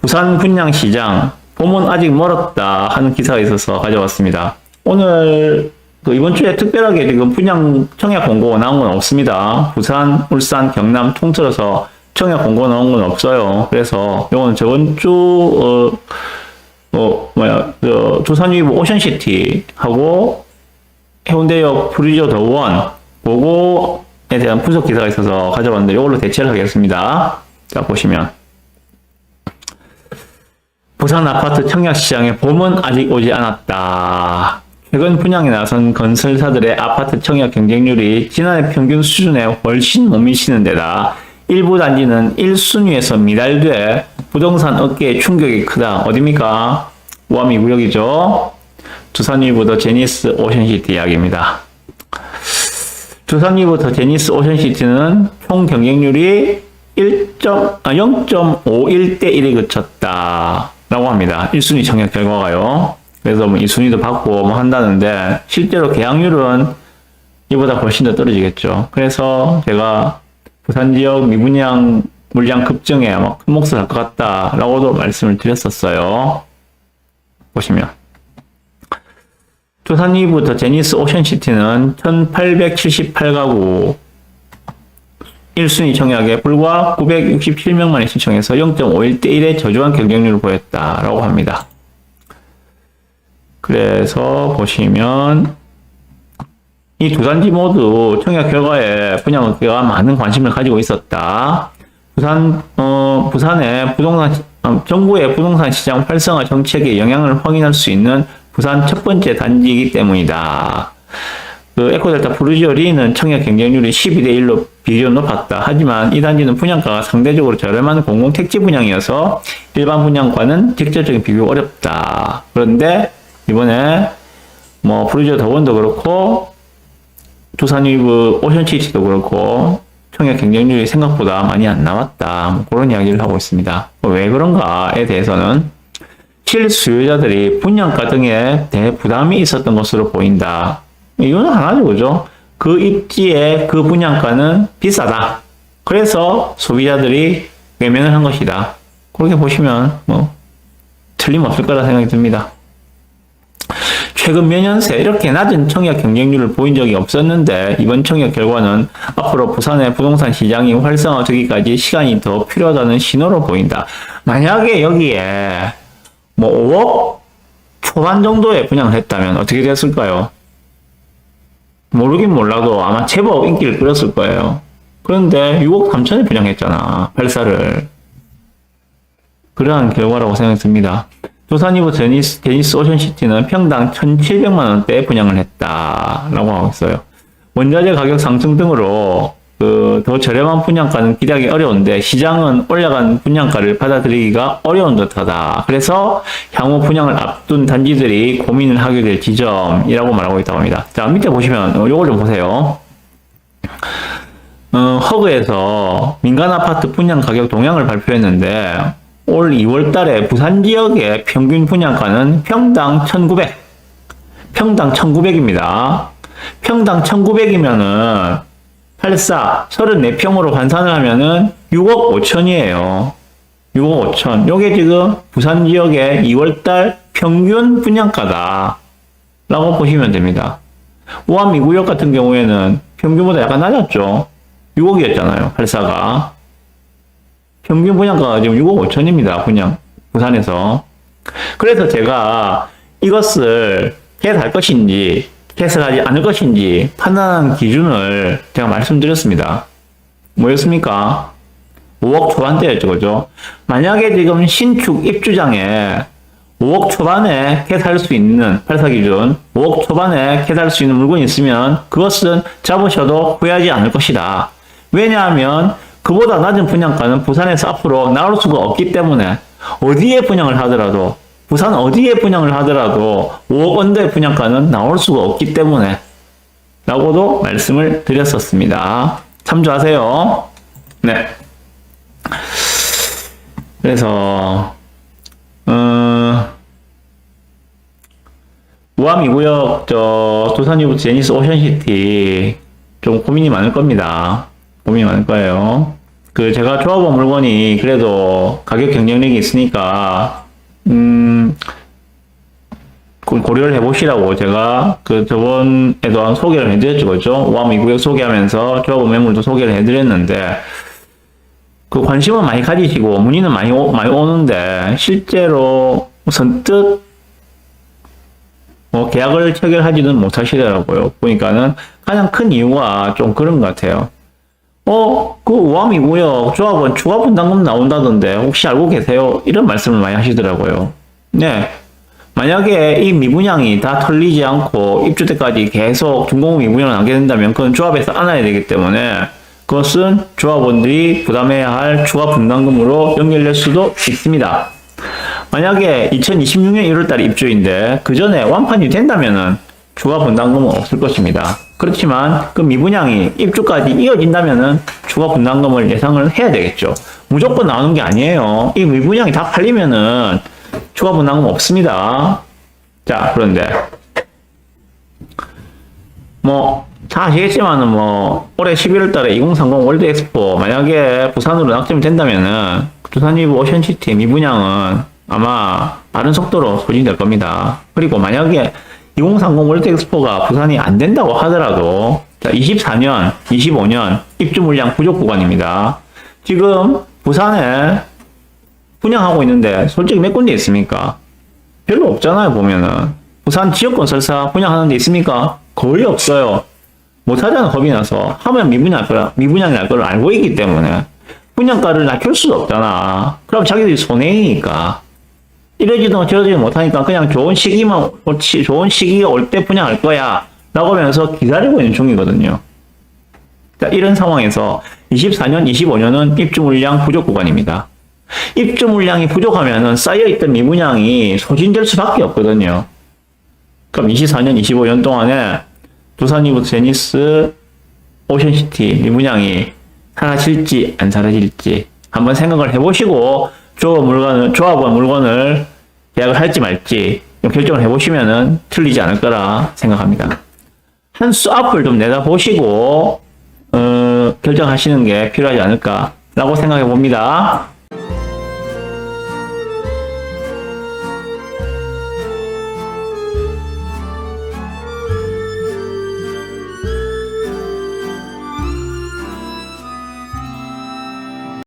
부산 분양시장 봄은 아직 멀었다 하는 기사가 있어서 가져왔습니다. 오늘 이번 주에 특별하게 지금 분양 청약 공고가 나온 건 없습니다. 부산, 울산, 경남 통틀어서 청약 공고 나온 건 없어요. 그래서 이건 저번 주 두산유이브 오션시티하고 해운대역 프리저 더원 그거에 대한 분석 기사가 있어서 가져왔는데 이걸로 대체를 하겠습니다. 자, 보시면 부산 아파트 청약 시장에 봄은 아직 오지 않았다. 최근 분양에 나선 건설사들의 아파트 청약 경쟁률이 지난해 평균 수준에 훨씬 못 미치는 데다 일부 단지는 1순위에서 미달돼 부동산 업계의 충격이 크다. 어디입니까? 우암 2구역이죠. 두산유이브 더 제니스 오션시티 이야기입니다. 두산유이브 더 제니스 오션시티는 총 경쟁률이 0.51대 1에 그쳤다. 라고 합니다. 1순위 청약 결과가요. 그래서 뭐 2순위도 받고 뭐 한다는데 실제로 계약률은 이보다 훨씬 더 떨어지겠죠. 그래서 제가 부산 지역 미분양 물량 급증에 아마 큰 몫을 할 것 같다라고도 말씀을 드렸었어요. 보시면 두산유이브 더 제니스 오션시티는 1878가구 1순위 청약에 불과 967명만이 신청해서 0.51대 1의 저조한 경쟁률을 보였다라고 합니다. 그래서 보시면 이 두 단지 모두 청약 결과에 분양업계가 많은 관심을 가지고 있었다. 부산의 정부의 부동산 시장 활성화 정책의 영향을 확인할 수 있는 부산 첫 번째 단지이기 때문이다. 에코델타 프루지오리는 청약 경쟁률이 12대 1로 비교가 높았다. 하지만 이 단지는 분양가가 상대적으로 저렴한 공공택지 분양이어서 일반 분양과는 직접적인 비교가 어렵다. 그런데 이번에 프루지오 더원도 그렇고 두산유이브 오션시티도 그렇고 청약 경쟁률이 생각보다 많이 안 나왔다. 그런 이야기를 하고 있습니다. 왜 그런가에 대해서는 실수요자들이 분양가 등에 대부담이 있었던 것으로 보인다. 이유는 하나죠, 그죠? 그 입지에 그 분양가는 비싸다. 그래서 소비자들이 외면을 한 것이다. 그렇게 보시면 틀림없을 거라 생각이 듭니다. 최근 몇 년 새 이렇게 낮은 청약 경쟁률을 보인 적이 없었는데 이번 청약 결과는 앞으로 부산의 부동산 시장이 활성화되기까지 시간이 더 필요하다는 신호로 보인다. 만약에 여기에 5억 초반 정도에 분양을 했다면 어떻게 됐을까요? 모르긴 몰라도 아마 제법 인기를 끌었을 거예요. 그런데 6억 3천에 분양했잖아. 8사를. 그러한 결과라고 생각이 듭니다. 두산유이브 제니스 오션시티는 평당 1,700만원대에 분양을 했다라고 하고 있어요. 원자재 가격 상승 등으로 더 저렴한 분양가는 기대하기 어려운데 시장은 올라간 분양가를 받아들이기가 어려운 듯하다. 그래서 향후 분양을 앞둔 단지들이 고민을 하게 될 지점이라고 말하고 있다고 합니다. 자, 밑에 보시면 요걸 좀 보세요. 허그에서 민간 아파트 분양 가격 동향을 발표했는데 올 2월 달에 부산 지역의 평균 분양가는 평당 1,900. 평당 1,900입니다. 평당 1,900이면은 34평으로 환산을 하면은 6억 5천이에요. 6억 5천. 요게 지금 부산 지역의 2월달 평균 분양가다. 라고 보시면 됩니다. 우암 2구역 같은 경우에는 평균보다 약간 낮았죠. 6억이었잖아요. 84가. 평균 분양가가 지금 6억 5천입니다. 부산에서. 그래서 제가 이것을 개설할 것인지, 개설하지 않을 것인지 판단하는 기준을 제가 말씀드렸습니다. 뭐였습니까? 5억 초반대였죠, 그죠? 만약에 지금 신축 입주장에 5억 초반에 개설할 수 있는, 84 기준, 5억 초반에 개설할 수 있는 물건이 있으면 그것은 잡으셔도 후회하지 않을 것이다. 왜냐하면 그보다 낮은 분양가는 부산에서 앞으로 나올 수가 없기 때문에 어디에 분양을 하더라도 부산 어디에 분양을 하더라도 5억 원대 분양가는 나올 수가 없기 때문에 라고도 말씀을 드렸었습니다. 참조하세요. 네. 그래서 우암 2구역 두산유이브 제니스 오션시티 좀 고민이 많을 겁니다. 고민이 많을 거예요. 그 제가 조합원 물건이 그래도 가격 경쟁력이 있으니까 고려를 해보시라고 제가 그 저번에도 한 소개를 해드렸죠, 그죠? 우암 2구역 소개하면서 조합원 매물도 소개를 해드렸는데 그 관심은 많이 가지시고 문의는 많이 오는데 실제로 선뜻 뭐 계약을 체결하지는 못하시더라고요. 보니까는 가장 큰 이유가 좀 그런 것 같아요. 그 우암 2구역 조합원 추가 분담금 나온다던데 혹시 알고 계세요? 이런 말씀을 많이 하시더라고요. 네. 만약에 이 미분양이 다 털리지 않고 입주 때까지 계속 준공업 미분양을 하게 된다면 그건 조합에서 안아야 되기 때문에 그것은 조합원들이 부담해야 할 추가 분담금으로 연결될 수도 있습니다. 만약에 2026년 1월달에 입주인데 그 전에 완판이 된다면은 추가 분담금은 없을 것입니다. 그렇지만 그 미분양이 입주까지 이어진다면은 추가 분담금을 예상을 해야 되겠죠. 무조건 나오는 게 아니에요. 이 미분양이 다 팔리면은 추가 분담금 없습니다. 자, 그런데 다 아시겠지만은 올해 11월 달에 2030 월드 엑스포 만약에 부산으로 낙점이 된다면은 두산이브 오션시티 미분양은 아마 빠른 속도로 소진될 겁니다. 그리고 만약에 2030 월드 엑스포가 부산이 안 된다고 하더라도 자, 24년, 25년 입주 물량 부족 구간입니다. 지금 부산에 분양하고 있는데 솔직히 몇 군데 있습니까? 별로 없잖아요, 보면은. 부산 지역건설사 분양하는 데 있습니까? 거의 없어요. 못하잖아, 겁이 나서. 하면 미분양이 날 걸 알고 있기 때문에. 분양가를 낮출 수도 없잖아. 그럼 자기들이 손해니까. 이러지도 저러지도 못하니까 그냥 좋은 시기가 올 때 분양할 거야. 라고 하면서 기다리고 있는 중이거든요. 자, 이런 상황에서 24년, 25년은 입주 물량 부족 구간입니다. 입주 물량이 부족하면은 쌓여있던 미분양이 소진될 수밖에 없거든요. 그럼 24년, 25년 동안에 두산이브 제니스 오션시티 미분양이 사라질지 안 사라질지 한번 생각을 해보시고 조합원 물건을 계약을 할지 말지 결정을 해보시면은 틀리지 않을 거라 생각합니다. 한 수 앞을 좀 내다보시고 결정하시는 게 필요하지 않을까라고 생각해 봅니다.